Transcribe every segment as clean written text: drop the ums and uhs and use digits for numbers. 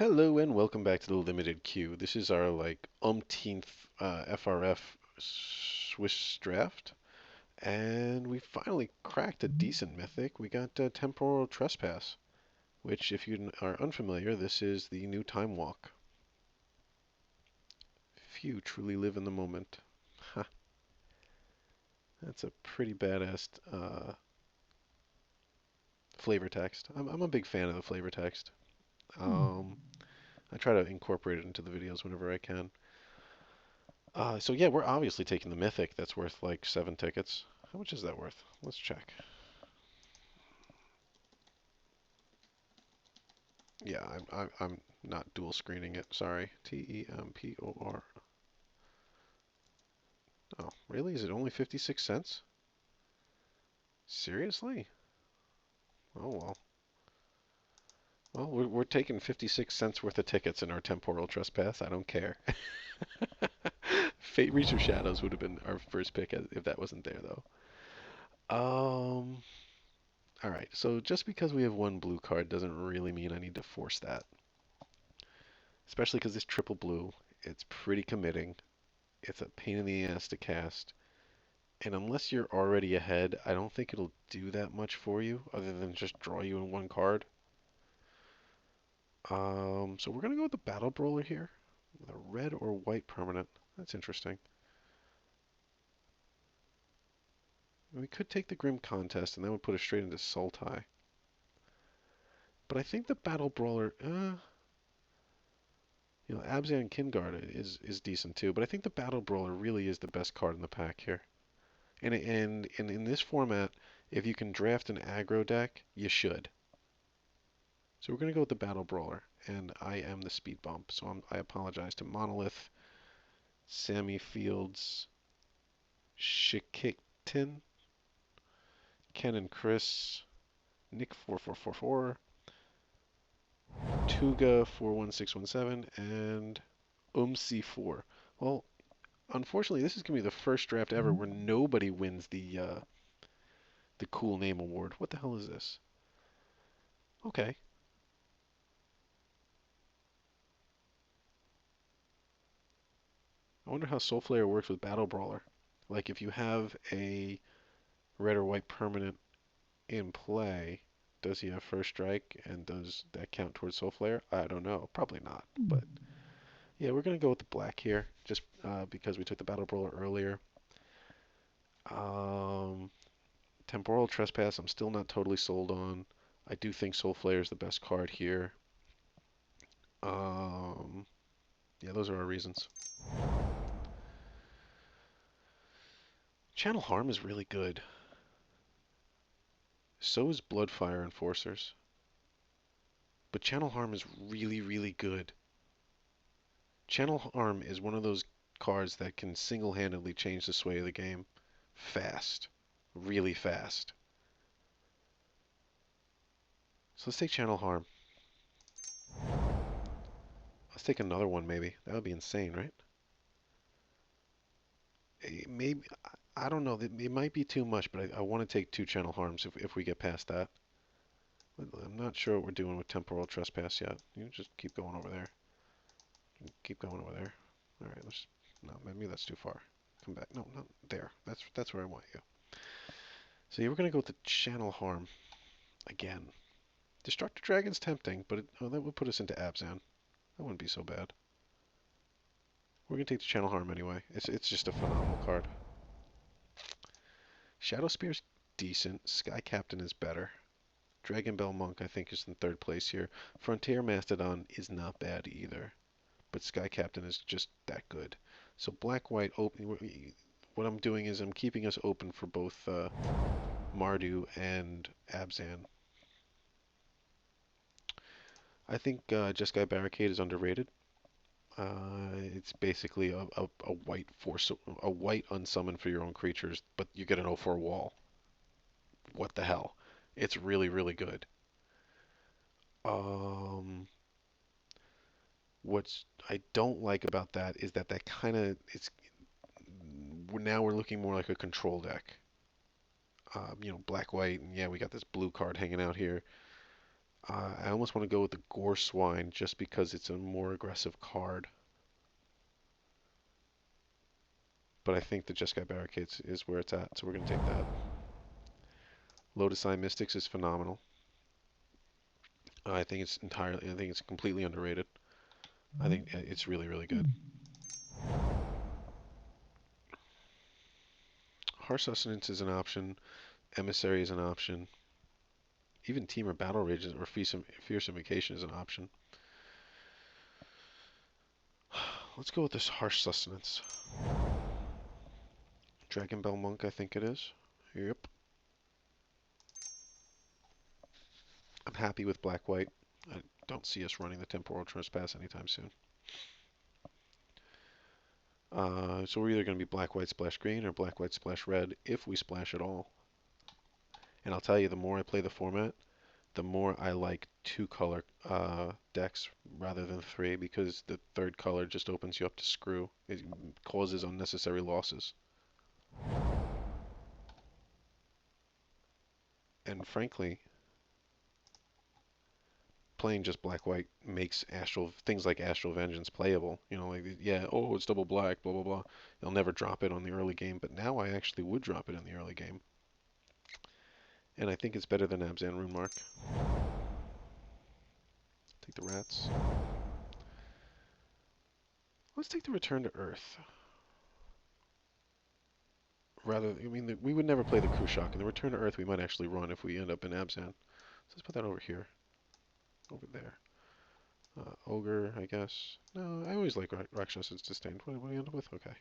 Hello and welcome back to the Limited Queue. This is our umpteenth FRF Swiss draft, and we finally cracked a decent mythic. We got Temporal Trespass, which, if you are unfamiliar, this is the new Time Walk. Few truly live in the moment. Ha, that's a pretty badass flavor text. I'm a big fan of the flavor text. Um, I try to incorporate it into the videos whenever I can. So yeah, we're obviously taking the Mythic. That's worth like 7 tickets. How much is that worth? Let's check. Yeah, I'm not dual screening it. Sorry. Tempor. Oh, really? Is it only 56 cents? Seriously? Oh well. Well, we're taking 56 cents worth of tickets in our temporal trespass. I don't care. Fate Reach of Shadows would have been our first pick if that wasn't there though. Um. All right. So just because we have one blue card doesn't really mean I need to force that. Especially because this triple blue, it's pretty committing. It's a pain in the ass to cast. And unless you're already ahead, I don't think it'll do that much for you other than just draw you in one card. So we're going to go with the Battle Brawler here. With a red or white permanent. That's interesting. We could take the Grim Contest and that would put us straight into Sultai. But I think the Battle Brawler, Abzan Kingard is decent too. But I think the Battle Brawler really is the best card in the pack here. And in this format, if you can draft an aggro deck, you should. So we're going to go with the Battle Brawler, and I am the speed bump. So I apologize to Monolith, Sammy Fields, Shikiktin, Ken and Chris, Nick4444, Tuga41617, and Umc4. Well, unfortunately, this is going to be the first draft ever where nobody wins the cool name award. What the hell is this? Okay. I wonder how Soul Flare works with Battle Brawler. Like if you have a red or white permanent in play, does he have first strike and does that count towards Soul Flare? I don't know. Probably not. But yeah, we're gonna go with the black here, just because we took the Battle Brawler earlier. Um, Temporal Trespass, I'm still not totally sold on. I do think Soul Flare is the best card here. Um, yeah, those are our reasons. Channel Harm is really good. So is Bloodfire Enforcers. But Channel Harm is really, really good. Channel Harm is one of those cards that can single-handedly change the sway of the game fast. Really fast. So let's take Channel Harm. Let's take another one maybe. That would be insane, right? Maybe, I don't know. It might be too much, but I want to take two Channel Harms if we get past that. I'm not sure what we're doing with Temporal Trespass yet. You just keep going over there. Keep going over there. All right, let's. No, maybe that's too far. Come back. No, not there. That's where I want you. So yeah, we're gonna go with the Channel Harm again. Destructor Dragon's tempting, but that would put us into Abzan. That wouldn't be so bad. We're gonna take the Channel Harm anyway. It's just a phenomenal card. Shadow Spear's decent. Sky Captain is better. Dragon Bell Monk I think is in third place here. Frontier Mastodon is not bad either, but Sky Captain is just that good. So black white open. What I'm doing is I'm keeping us open for both Mardu and Abzan. I think Jeskai Barricade is underrated. It's basically a white force, a white unsummon for your own creatures, but you get an 0/4 wall. What the hell? It's really, really good. Um, what's I don't like about that is that kind of it's now we're looking more like a control deck. Black white, and yeah, we got this blue card hanging out here. I almost want to go with the Gore Swine just because it's a more aggressive card. But I think the Jeskai Barricades is where it's at, so we're going to take that. Lotus Eye Mystics is phenomenal. I think it's completely underrated. I think it's really, really good. Harsh Sustenance is an option. Emissary is an option. Even Team or Battle Rage or Fearsome Vacation is an option. Let's go with this Harsh Sustenance. Dragon Bell Monk, I think it is. Yep. I'm happy with Black-White. I don't see us running the Temporal Trespass anytime soon. So we're either going to be Black-White Splash Green or Black-White Splash Red if we splash at all. And I'll tell you, the more I play the format, the more I like two-color decks rather than three, because the third color just opens you up to screw. It causes unnecessary losses. And frankly, playing just black-white makes things like Astral Vengeance playable. You know, like, yeah, oh, it's double black, blah, blah, blah. You'll never drop it on the early game, but now I actually would drop it in the early game. And I think it's better than Abzan Runemark. Take the rats. Let's take the Return to Earth. We would never play the Crew Shock, and the Return to Earth we might actually run if we end up in Abzan. So let's put that over here. Over there. Ogre, I guess. No, I always like Rakshas's Disdain. What do we end up with? Okay.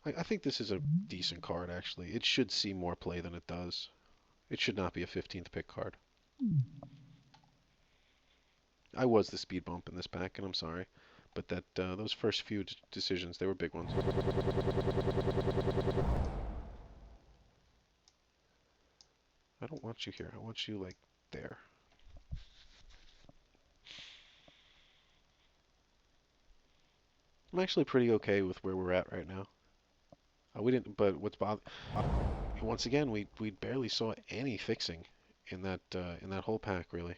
I think this is a decent card, actually. It should see more play than it does. It should not be a 15th pick card. I was the speed bump in this pack, and I'm sorry. But those first few decisions, they were big ones. I don't want you here. I want you, like, there. I'm actually pretty okay with where we're at right now. We didn't, but what's once again, we barely saw any fixing in that whole pack, really.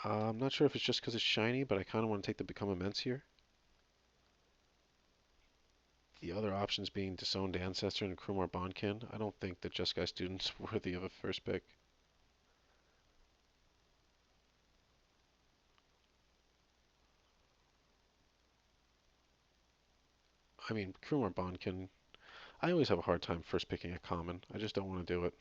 I'm not sure if it's just because it's shiny, but I kind of want to take the Become Immense here. The other options being Disowned Ancestor and Krumar Bondkin. I don't think that Jeskai Student's worthy of a first pick. I mean, Krumar Bondkin, I always have a hard time first picking a common. I just don't want to do it.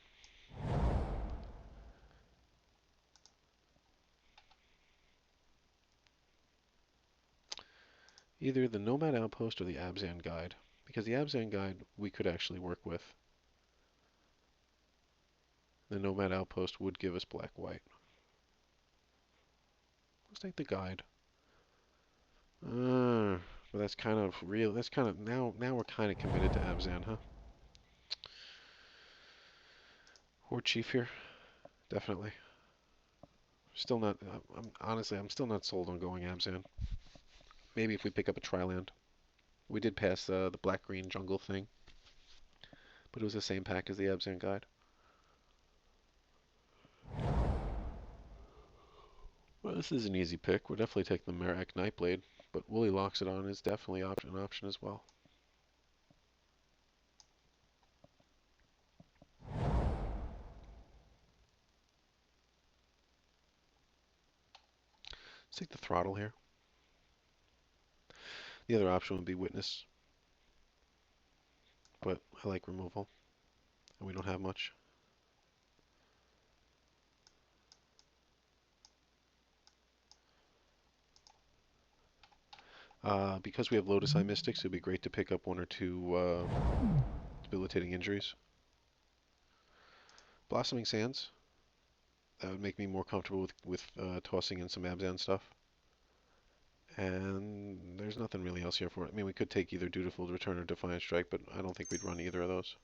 Either the Nomad Outpost or the Abzan Guide. Because the Abzan Guide we could actually work with. The Nomad Outpost would give us black-white. Let's take the Guide. But that's kind of real. That's kind of now we're kind of committed to Abzan, huh? Horde Chief here, definitely. Still not. Honestly, I'm still not sold on going Abzan. Maybe if we pick up a Triland. We did pass the black-green jungle thing, but it was the same pack as the Abzan Guide. Well, this is an easy pick. We'll definitely take the Merak Nightblade, but Woolly Loxodon is definitely an option as well. Let's take the Throttle here. The other option would be Witness, but I like removal, and we don't have much. Because we have Lotus Eye Mystics, it would be great to pick up one or two debilitating injuries. Blossoming Sands, that would make me more comfortable with tossing in some Abzan stuff. And there's nothing really else here for it. I mean, we could take either Dutiful Return or Defiant Strike, but I don't think we'd run either of those.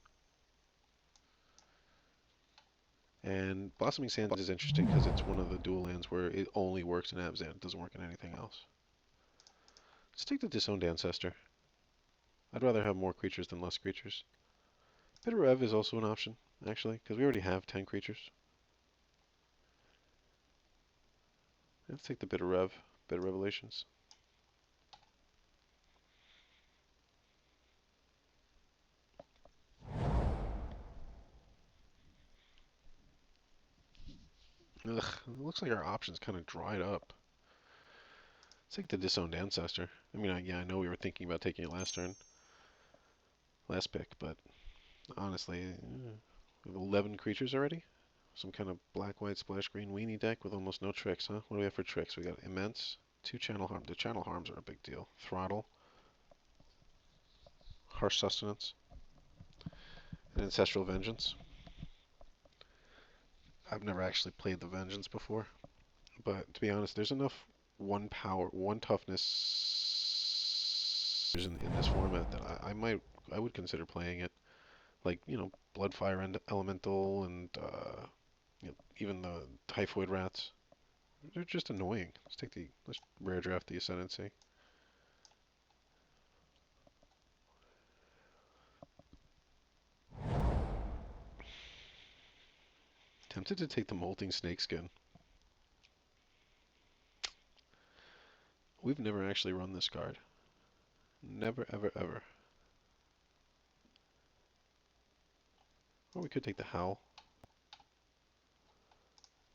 And Blossoming Sands is interesting because it's one of the dual lands where it only works in Abzan. It doesn't work in anything else. Let's take the Disowned Ancestor. I'd rather have more creatures than less creatures. Bit of Rev is also an option, actually, because we already have 10 creatures. Let's take the Bit of Rev, Bit of Revelations. Ugh, it looks like our options kind of dried up. Let's take the Disowned Ancestor. I mean, yeah, I know we were thinking about taking it last turn, last pick, but honestly, we have 11 creatures already? Some kind of black, white, splash green weenie deck with almost no tricks, huh? What do we have for tricks? We got Immense, 2 Channel Harm. The Channel Harms are a big deal. Throttle, Harsh Sustenance, and Ancestral Vengeance. I've never actually played the Vengeance before, but to be honest, there's enough 1 power, 1 toughness in this format that I would consider playing it. Like, Bloodfire and Elemental and even the Typhoid Rats. They're just annoying. Let's rare draft the Ascendancy. Tempted to take the Molting Snakeskin. We've never actually run this card. Never, ever, ever. Or we could take the Howl.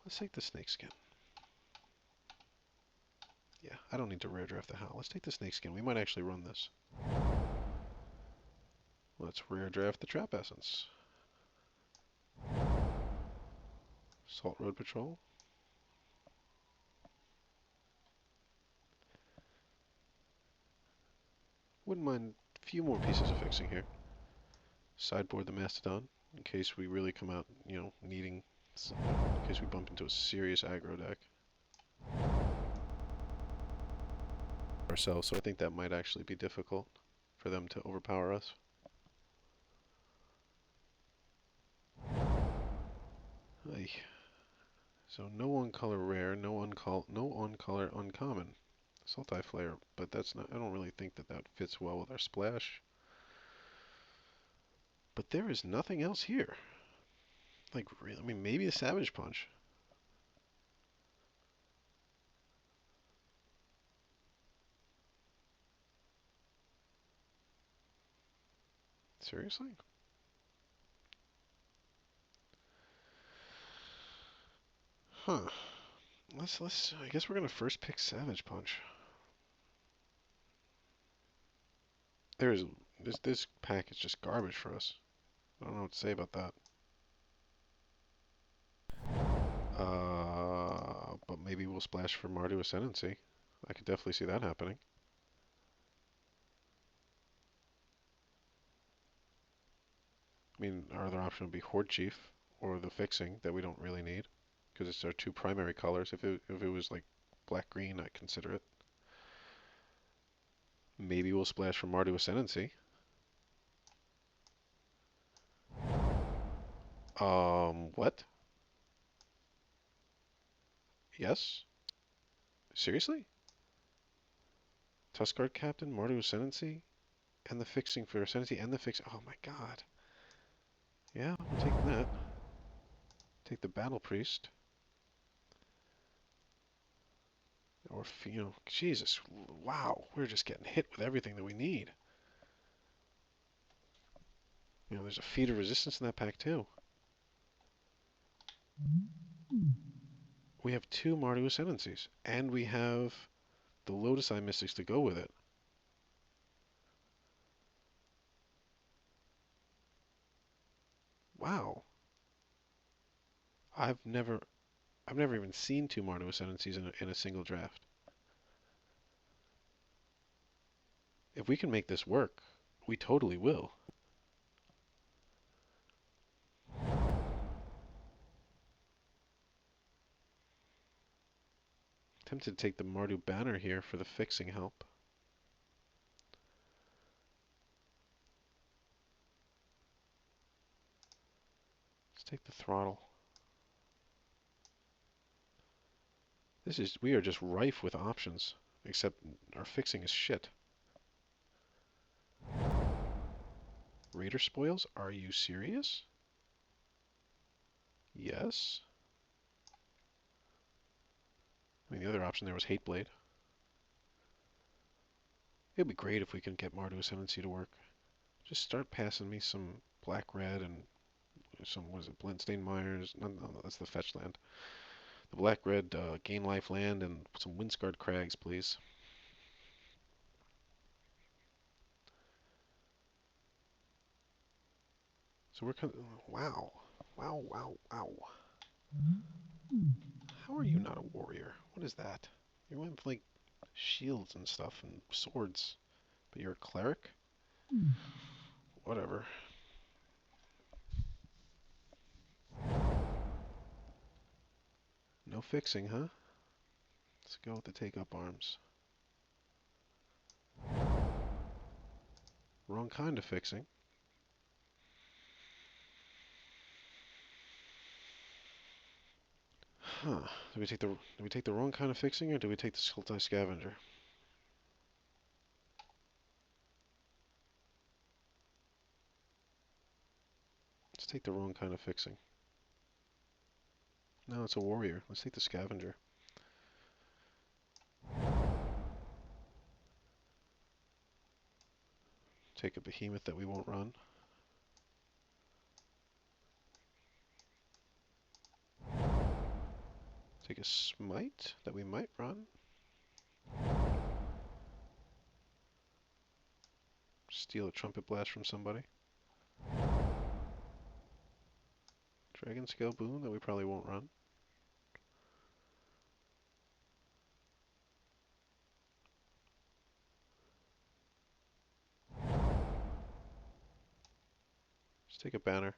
Let's take the Snakeskin. Yeah, I don't need to rare draft the Howl. Let's take the Snakeskin. We might actually run this. Let's rare draft the Trap Essence. Salt Road Patrol. Wouldn't mind a few more pieces of fixing here. Sideboard the Mastodon in case we really come out, needing, in case we bump into a serious aggro deck ourselves. So I think that might actually be difficult for them to overpower us. Aye. So no on-color rare, no on-color uncommon. Sultai Flare, but that's not. I don't really think that fits well with our splash. But there is nothing else here. Like, really, I mean, maybe a Savage Punch. Seriously? Huh. Let's. I guess we're gonna first pick Savage Punch. There is this pack is just garbage for us. I don't know what to say about that. But maybe we'll splash for Mardu Ascendency. I could definitely see that happening. I mean, our other option would be Horde Chief or the Fixing that we don't really need because it's our 2 primary colors. If it was like black green, I'd consider it. Maybe we'll splash for Mardu Ascendancy. What? Yes? Seriously? Tuskguard Captain, Mardu Ascendancy, and the Fixing for Ascendancy and the Fix. Oh my god. Yeah, we'll take that. Take the Battle Priest. Or, Jesus, wow, we're just getting hit with everything that we need. There's a Feat of Resistance in that pack too. We have 2 Mardu Ascendancies, and we have the Lotus Eye Mystics to go with it. Wow. I've never even seen 2 Mardu Ascendancies in a single draft. If we can make this work, we totally will. Tempted to take the Mardu Banner here for the fixing help. Let's take the Throttle. We are just rife with options, except our fixing is shit. Raider spoils? Are you serious? Yes. I mean, the other option there was Hateblade. It'd be great if we could get Mardu Ascendency to work. Just start passing me some black-red and some, what is it, Blintstein Myers? No, that's the fetch land. The black-red gain life land and some Windscarred Crags, please. So we're wow. Wow, wow, wow. How are you not a warrior? What is that? You went with, like, shields and stuff and swords, but you're a cleric? Whatever. No fixing, huh? Let's go with the take-up arms. Wrong kind of fixing. Huh. Do we take the wrong kind of fixing, or do we take the Sultai Scavenger? Let's take the wrong kind of fixing. No, it's a warrior. Let's take the Scavenger. Take a behemoth that we won't run. Take a smite that we might run. Steal a trumpet blast from somebody. Dragon scale boon that we probably won't run. Just take a banner.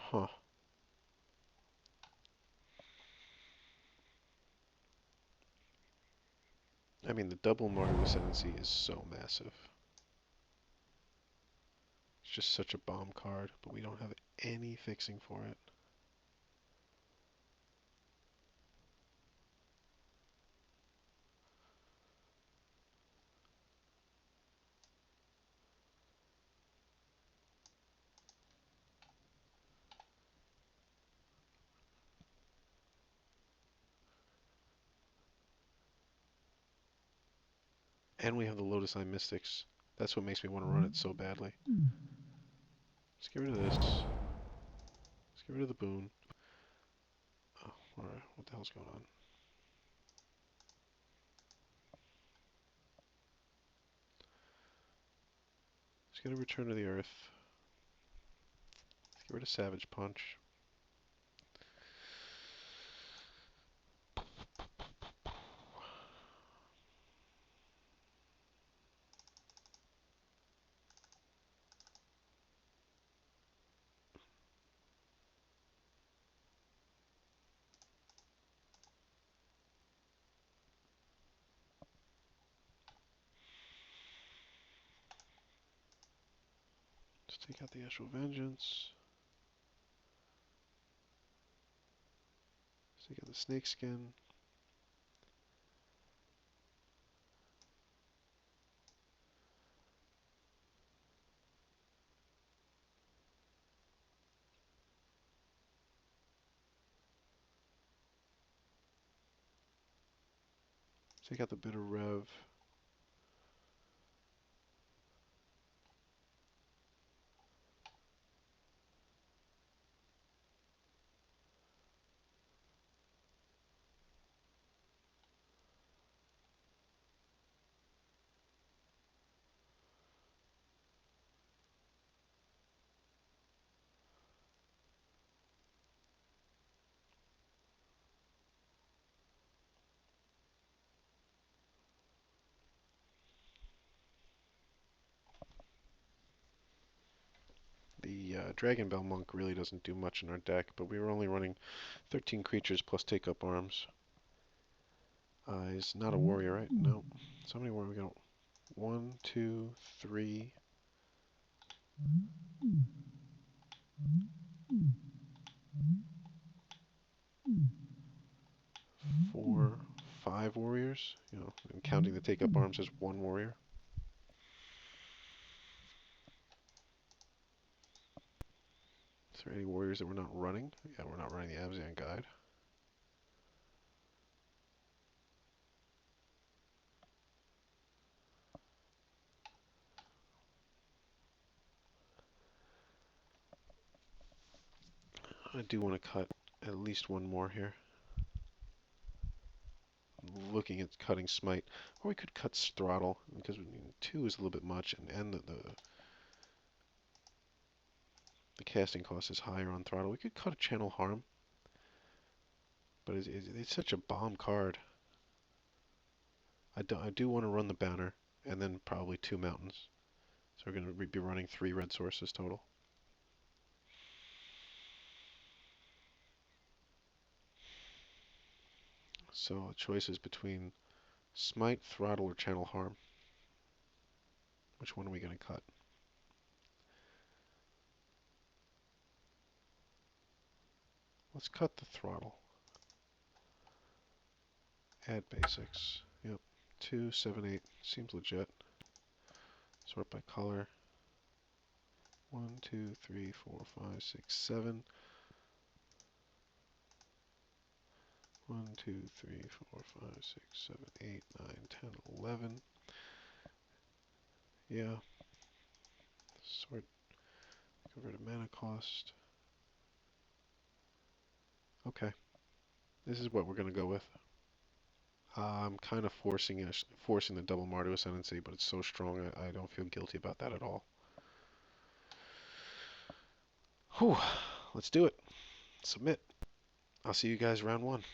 Huh. I mean, the double Mardu Ascendency is so massive. It's just such a bomb card, but we don't have any fixing for it. And we have the Lotus Eye Mystics. That's what makes me want to run it so badly. Let's get rid of this. Let's get rid of the boon. Oh, alright. What the hell's going on? Let's get a Return to the Earth. Let's get rid of Savage Punch. Let's take out the Astral Vengeance. Let's take out the Snake Skin. Take out the Bitter Rev. The Dragon Bell Monk really doesn't do much in our deck, but we were only running 13 creatures plus take-up arms. He's not a warrior, right? No. So how many more we got? 1, 2, 3. 4, 5 warriors, and counting the take-up arms as 1 warrior. Is there any warriors that we're not running? Yeah, we're not running the Abzan guide. I do want to cut at least 1 more here. I'm looking at cutting Smite, or we could cut Throttle, because 2 is a little bit much, and the casting cost is higher on Throttle. We could cut a Channel Harm, but it's such a bomb card. I do want to run the Banner, and then probably 2 Mountains. So we're going to be running 3 red sources total. So the choice is between Smite, Throttle, or Channel Harm. Which one are we going to cut? Let's cut the Throttle. Add basics. Yep. 2, 7, 8. Seems legit. Sort by color. 1, 2, 3, 4, 5, 6, 7. 1, 2, 3, 4, 5, 6, 7, 8, 9, 10, 11. Yeah. Sort. Convert a mana cost. Okay. This is what we're going to go with. I'm kind of forcing the double Mardu Ascendency, but it's so strong I don't feel guilty about that at all. Whew. Let's do it. Submit. I'll see you guys round 1.